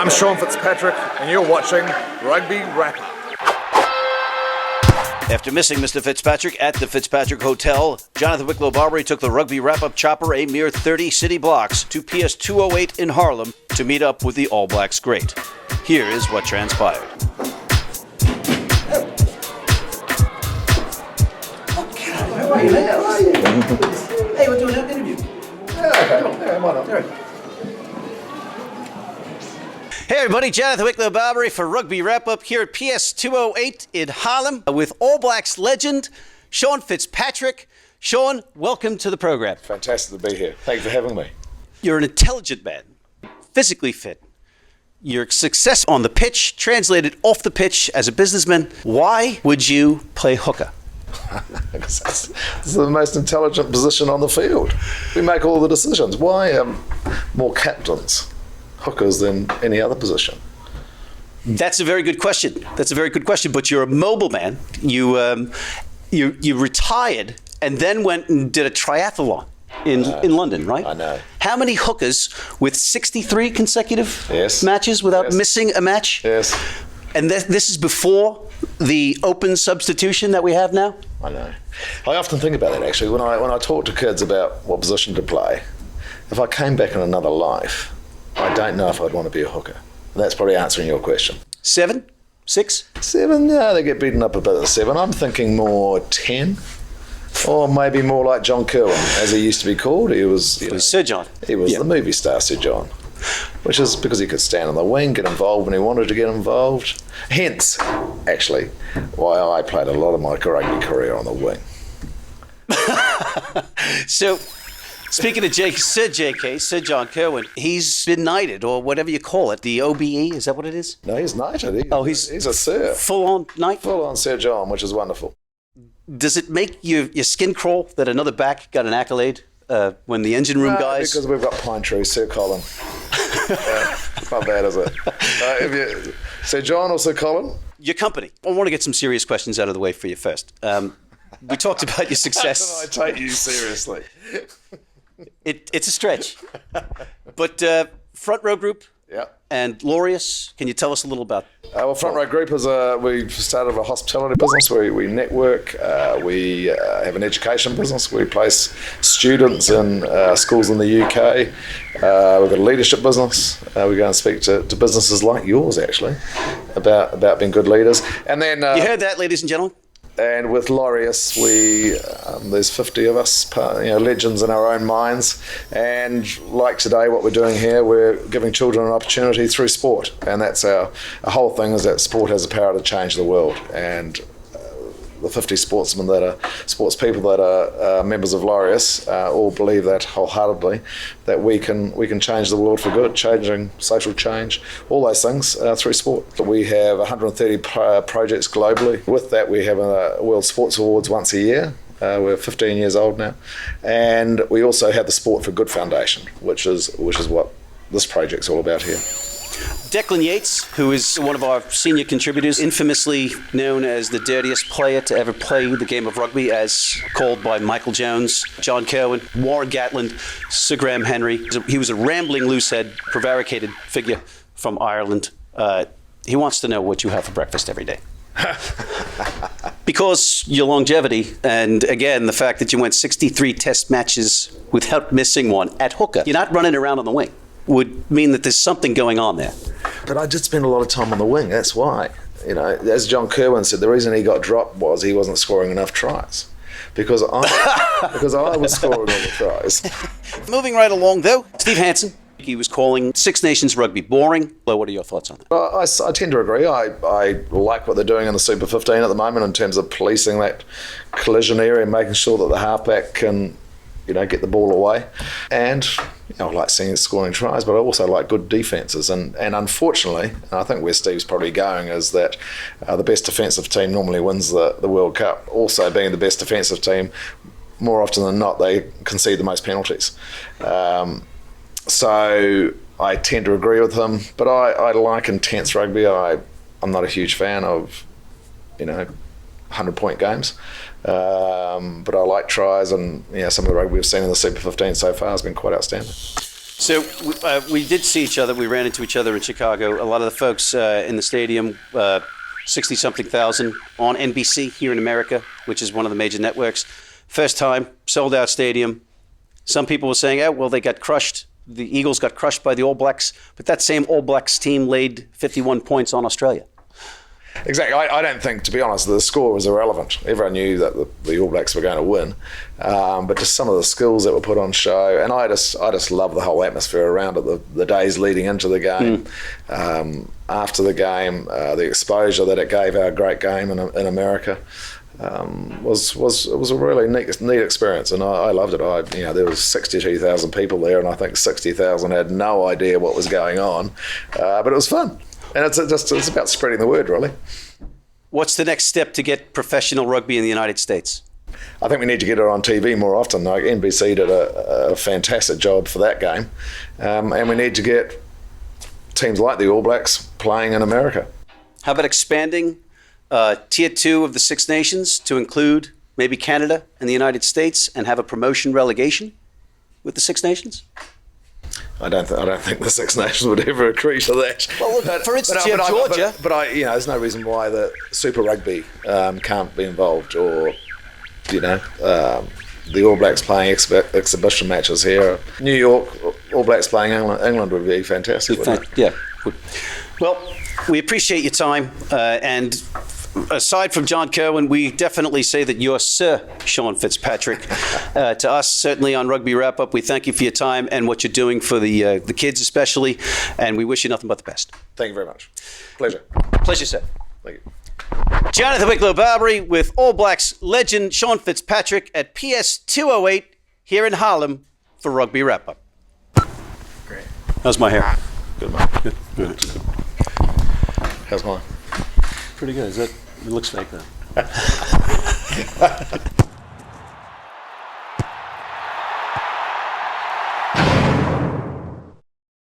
I'm Sean Fitzpatrick, and you're watching Rugby Wrap-Up. After missing Mr. Fitzpatrick at the Fitzpatrick Hotel, Jonathan Wicklow Barbary took the Rugby Wrap-Up chopper a mere 30 city blocks to PS 208 in Harlem to meet up with the All Blacks great. Here is what transpired. Hey, we're doing an interview. Why not? Hey everybody, Jonathan Wicklow Barbary for Rugby Wrap-Up here at PS 208 in Harlem with All Blacks legend Sean Fitzpatrick. Sean, welcome to the program. Fantastic to be here. Thanks for having me. You're an intelligent man, physically fit. Your success on the pitch translated off the pitch as a businessman. Why would you play hooker? It's the most intelligent position on the field. We make all the decisions. Why more captains, hookers, than any other position? That's a very good question. But you're a mobile man. You retired and then went and did a triathlon in London, right? I know. How many hookers with 63 consecutive matches without missing a match? Yes. And this is before the open substitution that we have now? I know. I often think about that, actually. When I talk to kids about what position to play, if I came back in another life, I don't know if I'd want to be a hooker. And that's probably answering your question. 7? 6? 7? Yeah, they get beaten up a bit at 7. I'm thinking more 10. Or maybe more like John Kirwan, as he used to be called. He was Sir John. He was the movie star Sir John, which is because he could stand on the wing, get involved when he wanted to get involved. Hence, actually, why I played a lot of my rugby career on the wing. So, speaking of Sir John Kirwan, he's been knighted, or whatever you call it, the OBE, is that what it is? No, he's knighted. He's a Sir. Full-on knight? Full-on Sir John, which is wonderful. Does it make your skin crawl that another back got an accolade when the engine room guys? Because we've got Pine Tree, Sir Colin. Not bad, is it? Sir John or Sir Colin? Your company. I want to get some serious questions out of the way for you first. We talked about your success. How can I take you seriously? It's a stretch. But Front Row Group and Laureus, can you tell us a little about? Well, Front Row Group we've started a hospitality business. We network. We have an education business. We place students in schools in the UK. We've got a leadership business. We go and speak to businesses like yours, actually, about being good leaders. And then you heard that, ladies and gentlemen. And with Laureus, there's 50 of us, legends in our own minds. And like today, what we're doing here, we're giving children an opportunity through sport. And that's our whole thing, is that sport has the power to change the world. And the 50 sports people that are members of Laureus all believe that wholeheartedly, that we can change the world for good, changing social change, all those things through sport. We have 130 projects globally. With that, we have a World Sports Awards once a year. We're 15 years old now, and we also have the Sport for Good Foundation, which is what this project's all about here. Declan Yates, who is one of our senior contributors, infamously known as the dirtiest player to ever play the game of rugby, as called by Michael Jones, John Kirwan, Warren Gatland, Sir Graham Henry. He was a rambling, loosehead, prevaricated figure from Ireland. He wants to know what you have for breakfast every day. Because your longevity, and again, the fact that you went 63 test matches without missing one at hooker, you're not running around on the wing, would mean that there's something going on there. But I did spend a lot of time on the wing, that's why. As John Kirwan said, the reason he got dropped was he wasn't scoring enough tries. Because I was scoring all the tries. Moving right along, though, Steve Hansen. He was calling Six Nations rugby boring. What are your thoughts on that? I tend to agree. I like what they're doing in the Super 15 at the moment in terms of policing that collision area and making sure that the halfback can get the ball away. And I like seeing scoring tries, but I also like good defences. And unfortunately, and I think where Steve's probably going is that the best defensive team normally wins the World Cup. Also being the best defensive team, more often than not, they concede the most penalties. So I tend to agree with him, but I like intense rugby. I'm not a huge fan of, 100-point games. But I like tries, and some of the rugby we've seen in the Super 15 so far has been quite outstanding. So we did see each other. We ran into each other in Chicago. A lot of the folks in the stadium, 60-something thousand on NBC here in America, which is one of the major networks. First time, sold out stadium. Some people were saying, oh, well, they got crushed. The Eagles got crushed by the All Blacks, but that same All Blacks team laid 51 points on Australia. Exactly. I don't think, to be honest, the score was irrelevant. Everyone knew that the All Blacks were going to win, but just some of the skills that were put on show, and I just love the whole atmosphere around it. The days leading into the game, after the game, the exposure that it gave our great game in America. Was a really neat experience, and I loved it. There was 62,000 people there, and I think 60,000 had no idea what was going on, but it was fun, and it's about spreading the word, really. What's the next step to get professional rugby in the United States? I think we need to get it on TV more often. Like NBC did a fantastic job for that game, and we need to get teams like the All Blacks playing in America. How about expanding Tier 2 of the Six Nations to include maybe Canada and the United States and have a promotion relegation with the Six Nations? I don't think the Six Nations would ever agree to that. Well, look, for instance, you have Georgia. But there's no reason why the Super Rugby can't be involved, or the All Blacks playing exhibition matches here. New York All Blacks playing England would be fantastic. Yeah. Well, we appreciate your time, and aside from John Kerwin, we definitely say that you're Sir Sean Fitzpatrick. To us, certainly on Rugby Wrap Up, we thank you for your time and what you're doing for the kids especially, and we wish you nothing but the best. Thank you very much. Pleasure. Pleasure, sir. Thank you. Jonathan Wicklow-Barbary with All Blacks legend Sean Fitzpatrick at PS 208 here in Harlem for Rugby Wrap Up. Great. How's my hair? Good, man. Good. How's mine? Pretty good. It looks like that.